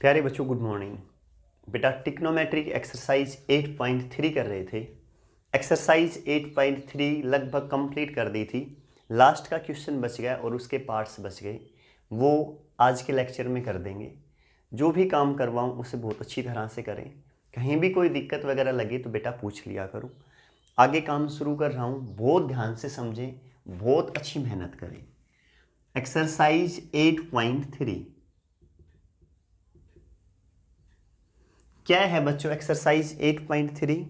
प्यारे बच्चों, good morning. बेटा टिक्नोमेट्रिक एक्सरसाइज 8.3 कर रहे थे। एक्सरसाइज 8.3 लगभग कंप्लीट कर दी थी। लास्ट का क्वेश्चन बच गया और उसके पार्ट्स बच गए, वो आज के लेक्चर में कर देंगे। जो भी काम करवाऊँ उसे बहुत अच्छी तरह से करें। कहीं भी कोई दिक्कत वगैरह लगे तो बेटा पूछ लिया करो। आगे काम शुरू कर रहा हूँ, बहुत ध्यान से समझें, बहुत अच्छी मेहनत करें। एक्सरसाइज 8.3 क्या है बच्चों? एक्सरसाइज 8.3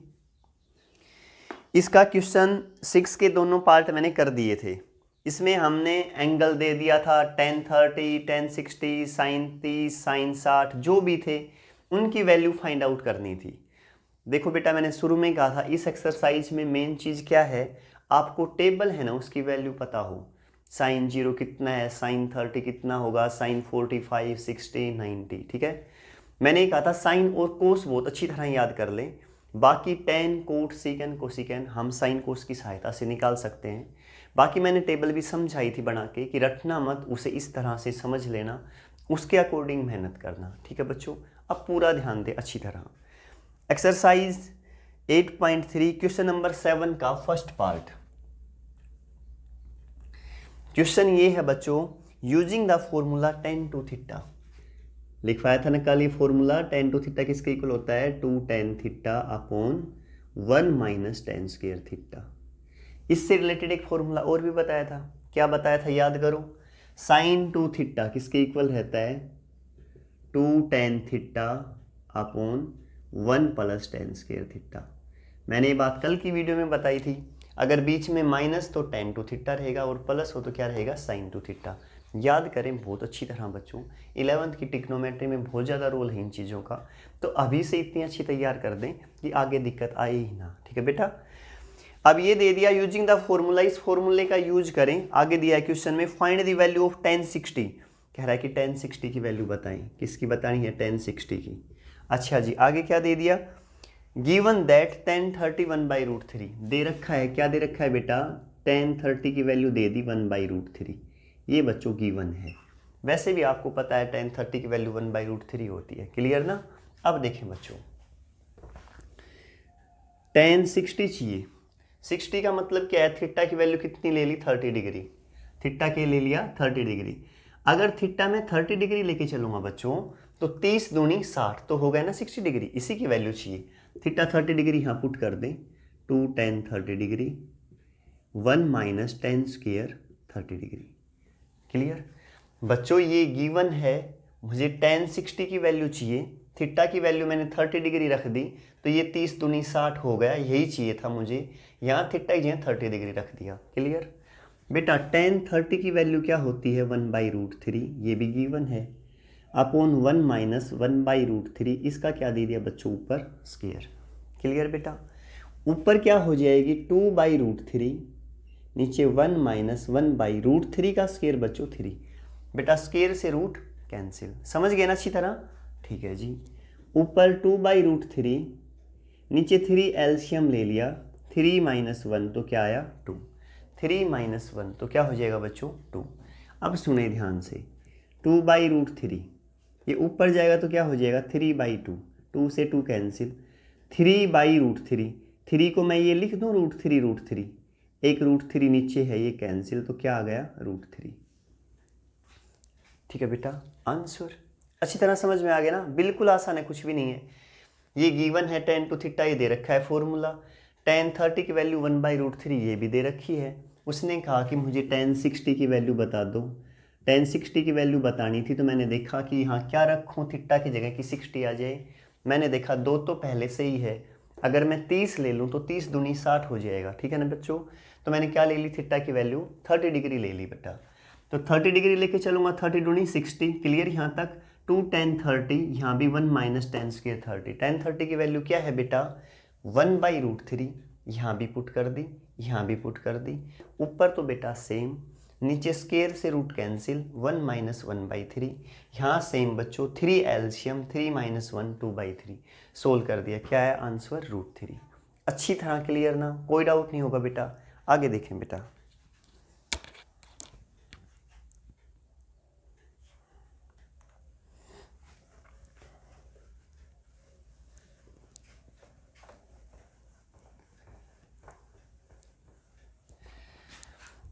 इसका क्वेश्चन 6 के दोनों पार्ट मैंने कर दिए थे। इसमें हमने एंगल दे दिया था tan 30, tan 60, sin 30, sin 60, जो भी थे उनकी वैल्यू फाइंड आउट करनी थी। देखो बेटा, मैंने शुरू में कहा था इस एक्सरसाइज में मेन चीज़ क्या है, आपको टेबल है ना उसकी वैल्यू पता हो। sin 0 कितना है, sin 30 कितना होगा, sin 45, 60, 90। ठीक है, मैंने कहा था साइन और कोस बहुत अच्छी तरह याद कर लें। बाकी टेन, कोट, सीकेंड, कोसिकेंड हम साइन कोस की सहायता से निकाल सकते हैं। बाकी मैंने टेबल भी समझाई थी बना के कि रटना मत, उसे इस तरह से समझ लेना, उसके अकॉर्डिंग मेहनत करना। ठीक है बच्चों, अब पूरा ध्यान दें अच्छी तरह। एक्सरसाइज 8.3 क्वेश्चन नंबर 7 का फर्स्ट पार्ट। क्वेश्चन ये है बच्चों, using the formula tan to theta. लिखवाया था ना कल ये फॉर्मूला, tan to थीटा किसके इक्वल होता है, 2 tan theta upon 1 minus tan square theta. इससे रिलेटेड एक फॉर्मूला और भी बताया था। क्या बताया था याद करो, sin 2 थीटा किसके इक्वल रहता है, 2 tan theta upon 1 plus tan square theta. मैंने ये बात कल की वीडियो में बताई थी। अगर बीच में माइनस तो tan to थीटा रहेगा और प्लस हो तो क्या रहेगा, sin to थीटा। याद करें बहुत अच्छी तरह बच्चों, 11th की टिक्नोमेट्री में बहुत ज़्यादा रोल है इन चीज़ों का, तो अभी से इतनी अच्छी तैयार कर दें कि आगे दिक्कत आए ही ना। ठीक है बेटा, अब ये दे दिया यूजिंग द फॉर्मूला, इस फॉर्मूले का यूज करें। आगे दिया है क्वेश्चन में, find the value of tan 60। कह रहा है कि tan 60 की वैल्यू बताएं। किसकी बतानी है, tan 60 की। अच्छा जी, आगे क्या दे दिया, गिवन दैट tan 30 1/√3 दे रखा है। क्या दे रखा है बेटा, tan 30 की वैल्यू दे दी 1/√3। ये बच्चों गिवन है। वैसे भी आपको पता है tan 30 की वैल्यू 1/√3 होती है। क्लियर ना? अब देखें बच्चों, tan 60 चाहिए। 60 का मतलब क्या है, थीटा की वैल्यू कितनी ले ली, 30 डिग्री। थीटा के ले लिया 30 डिग्री। अगर थीटा में 30 डिग्री लेके चलूंगा बच्चों तो 30 दूनी 60 तो हो गया ना 60 डिग्री। इसी की वैल्यू चाहिए। थीटा 30 डिग्री यहाँ पुट कर दें, 2 tan 30 degree 1 minus tan square 30 degree. Clear बच्चों, ये गिवन है। मुझे tan 60 की वैल्यू चाहिए, थीटा की वैल्यू मैंने 30 डिग्री रख दी तो ये 30 दूनी 60 हो गया। यही चाहिए था मुझे, यहाँ थीटा की जगह 30 डिग्री रख दिया। क्लियर बेटा, tan 30 की वैल्यू क्या होती है, 1/√3, ये भी गिवन है, अपॉन 1 माइनस 1/√3। इसका क्या दे दिया बच्चों, ऊपर स्क्वायर। क्लियर बेटा, ऊपर क्या हो जाएगी 2/√3, नीचे 1 माइनस 1/√3 का स्क्वायर बच्चों 3। बेटा स्क्वायर से रूट कैंसिल, समझ गए ना अच्छी तरह। ठीक है जी, ऊपर 2/√3, नीचे 3 एलसीएम ले लिया, 3 माइनस 1 तो क्या आया 2, 3 माइनस 1 तो क्या हो जाएगा बच्चों 2। अब सुने ध्यान से, 2/√3 ये ऊपर जाएगा तो क्या हो जाएगा 3/2, 2 से 2 कैंसिल, 3/√3, 3 को मैं ये लिख दूँ √3, एक √3 नीचे है ये कैंसिल तो क्या आ गया √3। ठीक है बेटा, आंसर अच्छी तरह समझ में आ गया ना, बिल्कुल आसान है, कुछ भी नहीं है। ये गिवन है tan to थीटा, ये दे रखा है फॉर्मूला। tan 30 की वैल्यू 1/√3 ये भी दे रखी है। उसने कहा कि मुझे tan 60 की वैल्यू बता दो। tan 60 की वैल्यू बतानी थी तो मैंने देखा कि यहाँ क्या रखूँ थीटा की जगह कि 60 आ जाए। मैंने देखा 2 तो पहले से ही है, अगर मैं 30 ले लूँ तो 30 दूनी 60 हो जाएगा। ठीक है ना बच्चों, तो मैंने क्या ले ली, थीटा की वैल्यू 30 डिग्री ले ली बेटा। तो 30 डिग्री लेके चलूँगा, 30 दूनी 60। क्लियर यहाँ तक, 2 tan 30, यहाँ भी 1 माइनस tan स्क्वायर 30। tan 30 की वैल्यू क्या है बेटा, 1/√3। यहाँ भी पुट कर दी, यहाँ भी पुट कर दी। ऊपर तो बेटा सेम, नीचे स्क्वायर से रूट कैंसिल, 1 माइनस 1/3। यहाँ सेम बच्चों, 3 एलसीएम, 3 माइनस 1 2/3। सोल्व कर दिया, क्या है आंसर √3। अच्छी तरह क्लियर ना, कोई डाउट नहीं होगा बेटा। आगे देखें बेटा,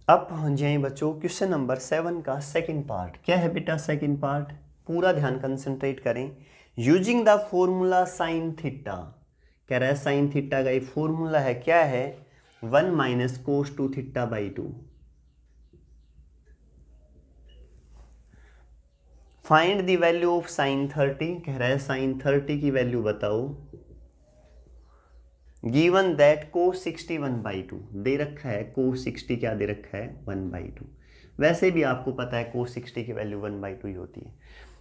अब पहुंच जाए बच्चों क्वेश्चन नंबर 7 का सेकंड पार्ट। क्या है बेटा सेकंड पार्ट, पूरा ध्यान कंसंट्रेट करें। Using the formula sine theta, कह रहा है साइन थीटा का ये फॉर्मूला है, क्या है 1 minus cos 2 theta by 2। Find the value of sine 30, कह रहा है साइन 30 की वैल्यू बताओ। गिवन दैट कोस 60 1/2 दे रखा है, कोस 60 क्या दे रखा है 1/2। वैसे भी आपको पता है कोस 60 की वैल्यू 1/2 ही होती है।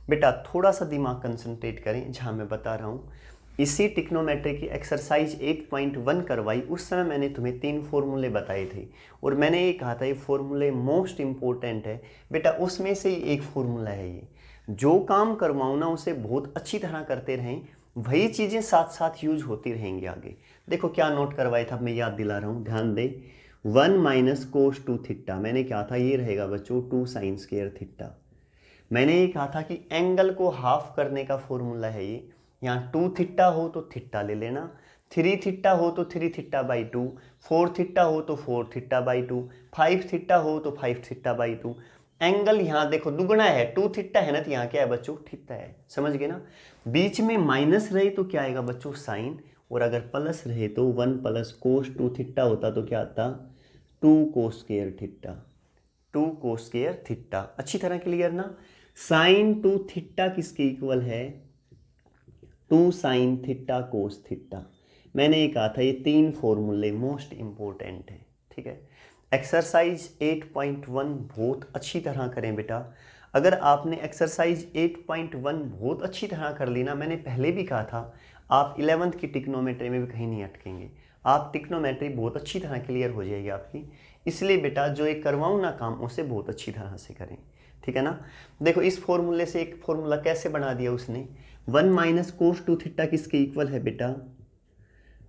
बेटा थोड़ा सा दिमाग कंसंट्रेट करें, जहाँ मैं बता रहा हूँ इसी ट्रिग्नोमेट्री की एक्सरसाइज 8.1 करवाई, उस समय मैंने तुम्हें 3 फॉर्मूले बताए थे और मैंने ये कहा था ये फॉर्मूले मोस्ट इंपॉर्टेंट है। बेटा उसमें से ही एक फॉर्मूला है ये, जो काम करवाऊँ ना उसे बहुत अच्छी तरह करते रहें, वही चीज़ें साथ साथ यूज होती रहेंगी आगे। देखो क्या नोट करवाया था, मैं याद दिला रहा हूँ, ध्यान दे। 1 माइनस कोस 2 थीटा, मैंने क्या था ये रहेगा बच्चों 2 साइन स्क्वायर थीटा। मैंने ये कहा था कि एंगल को हाफ करने का फॉर्मूला है ये, यहाँ 2 थीटा हो तो थीटा ले लेना, 3 थीटा हो तो 3 थीटा बाई 2, 4 थीटा हो तो 4 थीटा बाई 2, 5 थीटा हो तो 5 थीटा बाई 2। एंगल यहाँ देखो दुगना है, 2 थीटा है ना, तो यहाँ क्या है बच्चों थीटा है, समझ गए ना। बीच में माइनस रहे तो क्या आएगा बच्चों साइन, और अगर प्लस रहे तो 1 प्लस कोस 2 थीटा होता तो क्या आता 2 cos square theta, 2 cos square theta. अच्छी तरह क्लियर ना। साइन 2 थीटा किसके इक्वल है 2 साइन थीटा कोस थीटा। मैंने ये कहा था ये 3 फॉर्मूले मोस्ट इंपॉर्टेंट है, ठीक है। एक्सरसाइज 8.1 बहुत अच्छी तरह करें बेटा। अगर आपने एक्सरसाइज 8.1 बहुत अच्छी तरह कर ली ना, मैंने पहले भी कहा था आप 11th की ट्रिग्नोमेट्री में भी कहीं नहीं अटकेंगे, आप ट्रिग्नोमेट्री बहुत अच्छी तरह क्लियर हो जाएगी आपकी। इसलिए बेटा जो एक करवाऊँ ना काम उसे बहुत अच्छी तरह से करें, ठीक है ना। देखो इस फॉर्मूले से एक फॉर्मूला कैसे बना दिया उसने, 1 माइनस कोस 2 थीटा किसके इक्वल है बेटा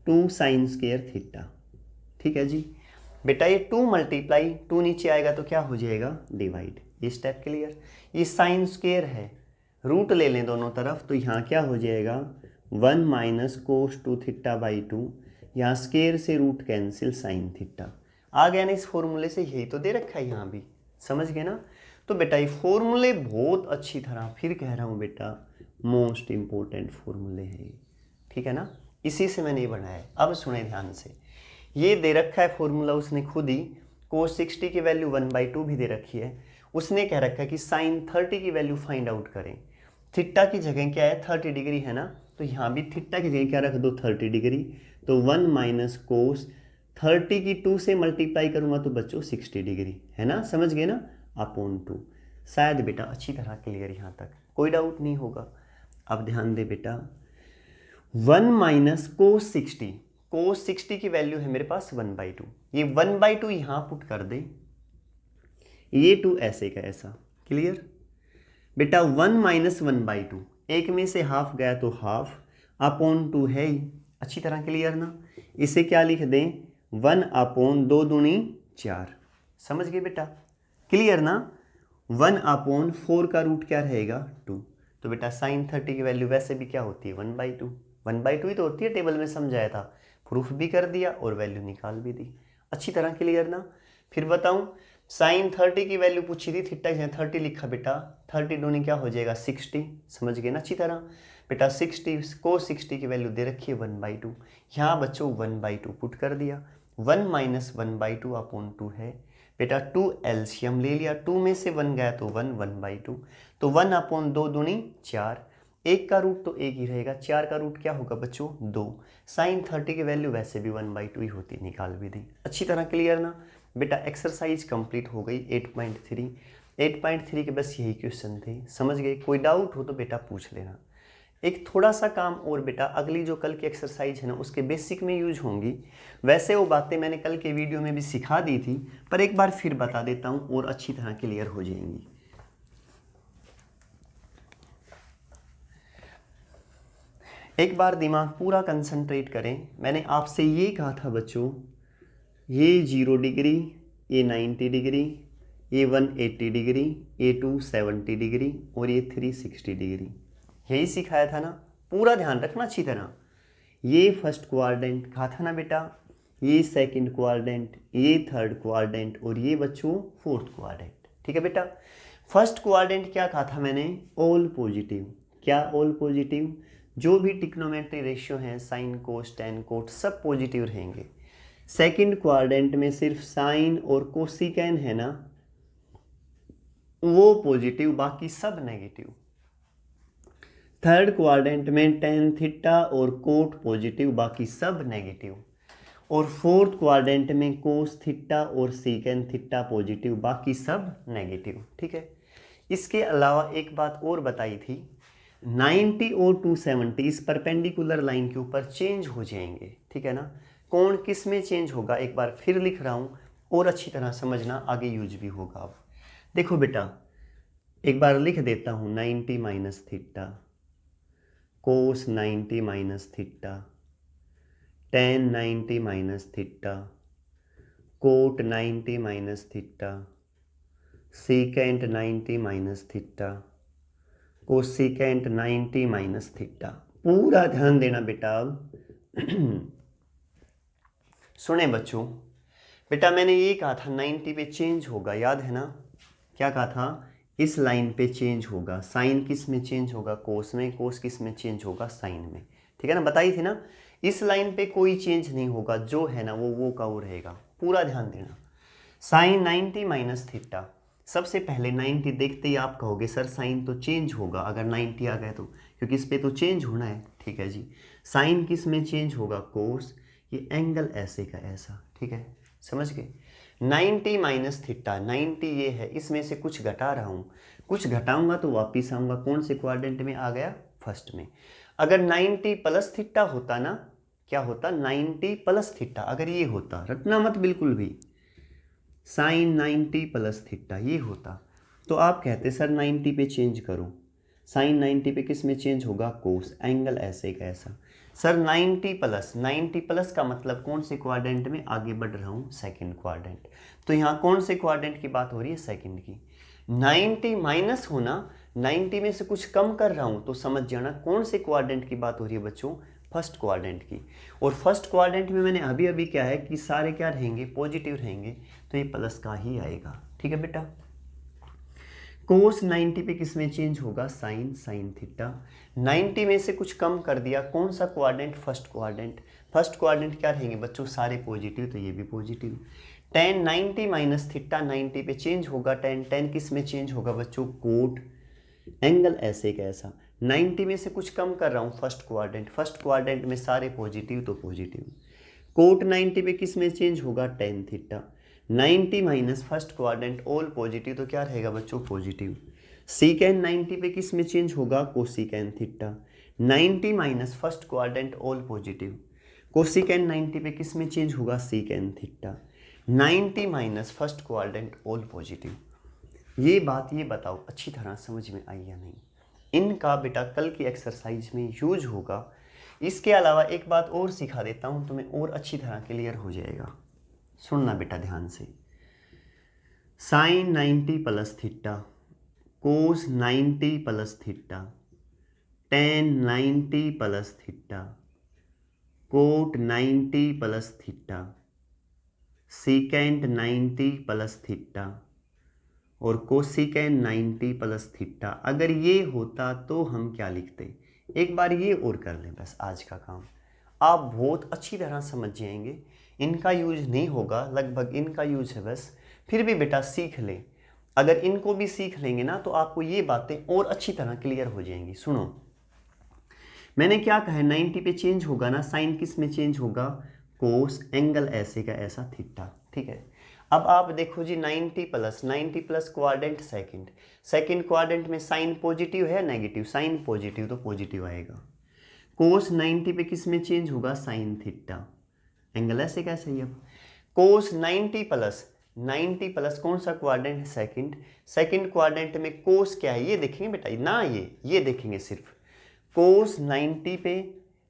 2 साइन स्क्वायर थीटा, ठीक है जी। बेटा ये 2 मल्टीप्लाई 2 नीचे आएगा तो क्या हो जाएगा डिवाइड, ये स्टेप क्लियर। ये साइन स्क्वायर है, रूट ले लें दोनों तरफ, तो यहाँ क्या हो जाएगा 1 माइनस कोस 2 थीटा बाई 2, यहाँ स्क्वायर से रूट कैंसिल साइन थीटा आ गया ना। इस फॉर्मूले से यही तो दे रखा है यहाँ भी, समझ गए ना। तो बेटा ये फॉर्मूले बहुत अच्छी तरह, फिर कह रहा हूँ बेटा मोस्ट इंपॉर्टेंट फॉर्मूले हैं, ठीक है ना, इसी से मैंने ये बनाया है। अब सुने ध्यान से, ये दे रखा है फॉर्मूला उसने खुद ही, कोस 60 की वैल्यू 1/2 भी दे रखी है। उसने कह रखा है कि साइन 30 की वैल्यू फाइंड आउट करें। थीटा की जगह क्या है 30 डिग्री है ना, तो यहाँ भी थीटा की जगह क्या रख दो 30 डिग्री। तो 1 माइनस कोस 30 की 2 से मल्टीप्लाई करूँगा तो बच्चों 60 डिग्री है ना, समझ गए ना, अपॉन 2। शायद बेटा अच्छी तरह क्लियर, यहाँ तक कोई डाउट नहीं होगा। अब ध्यान दे बेटा 1 माइनस कोस 60, कोस 60 की वैल्यू है मेरे पास 1/2, ये 1/2 यहाँ पुट कर दे, ये 2 ऐसे का ऐसा, क्लियर बेटा। 1 माइनस 1/2, एक में से हाफ गया तो हाफ, अपॉन 2 है ही, अच्छी तरह क्लियर ना। इसे क्या लिख दें 1 अपॉन 2 दूनी 4, समझ गए बेटा, क्लियर ना। 1 अपॉन 4 का रूट क्या रहेगा 2, तो बेटा साइन 30 की वैल्यू वैसे भी क्या होती है 1/2, 1/2 ही तो होती है, टेबल में समझाया था, प्रूफ भी कर दिया और वैल्यू निकाल भी दी, अच्छी तरह क्लियर ना। फिर बताऊं साइन 30 की वैल्यू पूछी थी, थीटा की 30 लिखा बेटा, 30 दूनी क्या हो जाएगा 60, समझ गए ना अच्छी तरह बेटा। 60 को 60 की वैल्यू दे रखी है 1/2, यहाँ बच्चों 1/2 पुट कर दिया, 1 माइनस 1/2 अपॉन 2 है बेटा। 2 एलसीएम ले लिया, 2 में से 1 गया तो 1, 1/2, तो 1 अपॉन 2 दूनी 4, एक का रूट तो एक ही रहेगा, 4 का रूट क्या होगा बच्चों 2। साइन 30 की वैल्यू वैसे भी 1/2 ही होती, निकाल भी दी, अच्छी तरह क्लियर ना बेटा। एक्सरसाइज कंप्लीट हो गई 8.3, 8.3 के बस यही क्वेश्चन थे, समझ गए। कोई डाउट हो तो बेटा पूछ लेना। एक थोड़ा सा काम और बेटा, अगली जो कल की एक्सरसाइज है ना उसके बेसिक में यूज होंगी, वैसे वो बातें मैंने कल के वीडियो में भी सिखा दी थी, पर एक बार फिर बता देता हूँ और अच्छी तरह क्लियर हो जाएंगी। एक बार दिमाग पूरा कंसंट्रेट करें। मैंने आपसे ये कहा था बच्चों, ये 0 डिग्री, ये 90 डिग्री, ये 180 डिग्री, ये 270 डिग्री और ये 360 डिग्री, यही सिखाया था ना, पूरा ध्यान रखना अच्छी तरह। ये फर्स्ट क्वाड्रेंट कहा था ना बेटा, ये सेकंड क्वाड्रेंट, ये थर्ड क्वाड्रेंट और ये बच्चों फोर्थ क्वाड्रेंट। ठीक है बेटा। फर्स्ट क्वाड्रेंट क्या कहा था मैंने, ऑल पॉजिटिव। क्या ऑल पॉजिटिव, जो भी टिक्नोमेट्री रेशियो हैं साइन कोस टेन कोट सब पॉजिटिव रहेंगे। सेकंड क्वाड्रेंट में सिर्फ साइन और कोसिकेन है ना वो पॉजिटिव, बाकी सब नेगेटिव। थर्ड क्वाड्रेंट में टेन थीटा और कोट पॉजिटिव, बाकी सब नेगेटिव। और फोर्थ क्वाड्रेंट में कोस थीटा और सीकेन थीटा पॉजिटिव, बाकी सब नेगेटिव। ठीक है। इसके अलावा एक बात और बताई थी, 90 और 270 इस परपेंडिकुलर लाइन के ऊपर चेंज हो जाएंगे। ठीक है ना। कौन किस में चेंज होगा एक बार फिर लिख रहा हूँ और अच्छी तरह समझना, आगे यूज भी होगा। अब देखो बेटा एक बार लिख देता हूँ, 90 minus theta cos 90 minus theta tan 90 minus theta cot 90 minus theta secant 90 minus theta cosecant 90 minus theta. पूरा ध्यान देना बेटा। अब सुने बच्चों, बेटा मैंने ये कहा था 90 पे चेंज होगा, याद है ना। क्या कहा था, इस लाइन पे चेंज होगा। साइन किस में चेंज होगा, कोस में। कोस किस में चेंज होगा, साइन में। ठीक है ना, बताई थी ना। इस लाइन पे कोई चेंज नहीं होगा, जो है ना वो का वो रहेगा। पूरा ध्यान देना। साइन 90 माइनस थीटा, सबसे पहले 90 देखते ही आप कहोगे सर साइन तो चेंज होगा अगर 90 आ गए तो, क्योंकि इस पे तो चेंज होना है। ठीक है जी। साइन किस में चेंज होगा, कोस। ये एंगल ऐसे का ऐसा। ठीक है, समझ गए। 90 माइनस थीटा, 90 ये है, इसमें से कुछ घटा रहा हूँ, कुछ घटाऊंगा तो वापिस आऊँगा। कौन से क्वाड्रेंट में आ गया, फर्स्ट में। अगर 90 प्लस थीटा होता ना, क्या होता, 90 प्लस थीटा अगर ये होता, रटना मत बिल्कुल भी, साइन 90 प्लस थीटा ये होता तो आप कहते सर 90 पे चेंज करो। साइन 90 पे किस में चेंज होगा, कोस, एंगल ऐसे का ऐसा। सर 90 प्लस का मतलब कौन से क्वाड्रेंट में आगे बढ़ रहा हूँ, सेकंड क्वाड्रेंट। तो यहाँ कौन से क्वाड्रेंट की बात हो रही है, सेकंड की। 90 माइनस होना, 90 में से कुछ कम कर रहा हूँ तो समझ जाना कौन से क्वाड्रेंट की बात हो रही है बच्चों, फर्स्ट क्वाड्रेंट की। और फर्स्ट क्वाड्रेंट में मैंने अभी अभी क्या है कि सारे क्या रहेंगे, पॉजिटिव रहेंगे, तो ये प्लस का ही आएगा। ठीक है बेटा। कोस 90 पे किस में चेंज होगा, साइन, साइन थीटा। 90 में से कुछ कम कर दिया, कौन सा quadrant, first quadrant. First quadrant क्या रहेंगे बच्चों, सारे पॉजिटिव, तो ये भी पॉजिटिव। टेन 90 माइनस थीटा, 90 पे चेंज होगा, टेन, टेन किस में चेंज होगा बच्चों, कोट, एंगल ऐसे कैसा। 90 में से कुछ कम कर रहा हूँ, फर्स्ट क्वाड्रेंट, फर्स्ट क्वाड्रेंट में सारे पॉजिटिव तो पॉजिटिव। कोट 90 पे किस में चेंज होगा, tan theta. 90 minus first quadrant all positive, तो क्या रहेगा बच्चों, पॉजिटिव। सीकेन 90 पे किस में चेंज होगा, cosec theta. 90 minus first quadrant all positive, cosec 90 पे किस में चेंज होगा, sec theta. 90 minus first quadrant all positive. ये बात ये बताओ अच्छी तरह समझ में आई या नहीं। इनका बेटा कल की एक्सरसाइज में यूज होगा। इसके अलावा एक बात और सिखा देता हूँ तुम्हें, और अच्छी तरह क्लियर हो जाएगा। सुनना बेटा ध्यान से। Sine 90 plus theta, cos 90 plus theta, tan 90 plus theta, cot 90 plus theta, secant 90 plus theta और कोसिकेन 90 प्लस थीटा। अगर ये होता तो हम क्या लिखते, एक बार ये और कर लें बस आज का काम, आप बहुत अच्छी तरह समझ जाएंगे। इनका यूज नहीं होगा, लगभग इनका यूज है बस, फिर भी बेटा सीख लें। अगर इनको भी सीख लेंगे ना तो आपको ये बातें और अच्छी तरह क्लियर हो जाएंगी। सुनो, मैंने क्या कहा, 90 पे चेंज होगा ना, साइन किस में चेंज होगा, कोस, एंगल ऐसे का ऐसा थीटा। ठीक है। अब आप देखो जी 90 plus quadrant second, second quadrant में साइन पॉजिटिव है नेगेटिव, साइन पॉजिटिव तो पॉजिटिव आएगा। कोस 90 पे किस में चेंज होगा, साइन थीटा, एंगल ऐसे कैसे ही। अब कोस 90 प्लस कौन सा क्वाड्रेंट है, सेकंड, सेकंड क्वाड्रेंट में कोस क्या है ये देखेंगे बेटा ना, ये देखेंगे सिर्फ। कोस 90 पे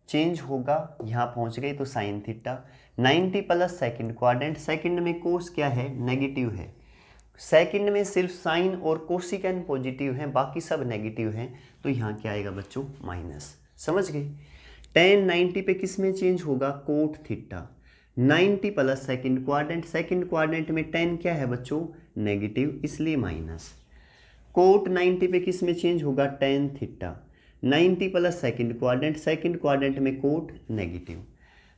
चेंज होगा, यहाँ पहुँच गई तो sine theta. 90 plus second quadrant, second में कोस क्या है, नेगेटिव है। सेकंड में सिर्फ साइन और कोसिकेन पॉजिटिव हैं, बाकी सब नेगेटिव हैं, तो यहाँ क्या आएगा बच्चों, माइनस। समझ गए। टेन 90 पे किस में चेंज होगा, cot theta. 90 plus second quadrant में tan क्या है बच्चों, नेगेटिव, इसलिए माइनस। कोट 90 पे किस में चेंज होगा, tan theta. 90 plus second quadrant में कोट नेगेटिव।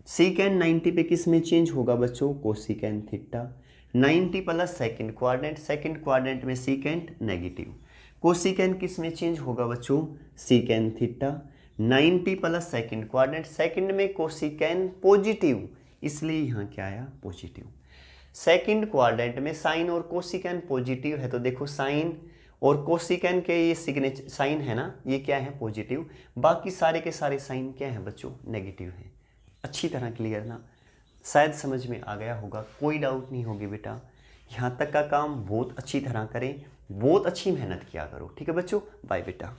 सीकेंड 90 पे किस में चेंज होगा बच्चों, cosecant theta. 90 plus second quadrant में सीकेंड नेगेटिव। कोसिकेंड किस में चेंज होगा बच्चों, सीकेंड थीटा। 90 प्लस सेकंड में कोसिकेंड पॉजिटिव, इसलिए यहाँ क्या आया, पॉजिटिव। सेकंड क्वाड्रेंट में साइन और कोसिकेंड पॉजिटिव है, तो देखो साइन और कोसिकेंड के ये सिग्नेचर साइन है ना, ये क्या है, पॉजिटिव। बाकी सारे के सारे साइन क्या है बच्चों, नेगेटिव है। अच्छी तरह क्लियर ना, शायद समझ में आ गया होगा, कोई डाउट नहीं होगी बेटा। यहाँ तक का काम बहुत अच्छी तरह करें, बहुत अच्छी मेहनत किया करो, ठीक है बच्चों। बाय बेटा।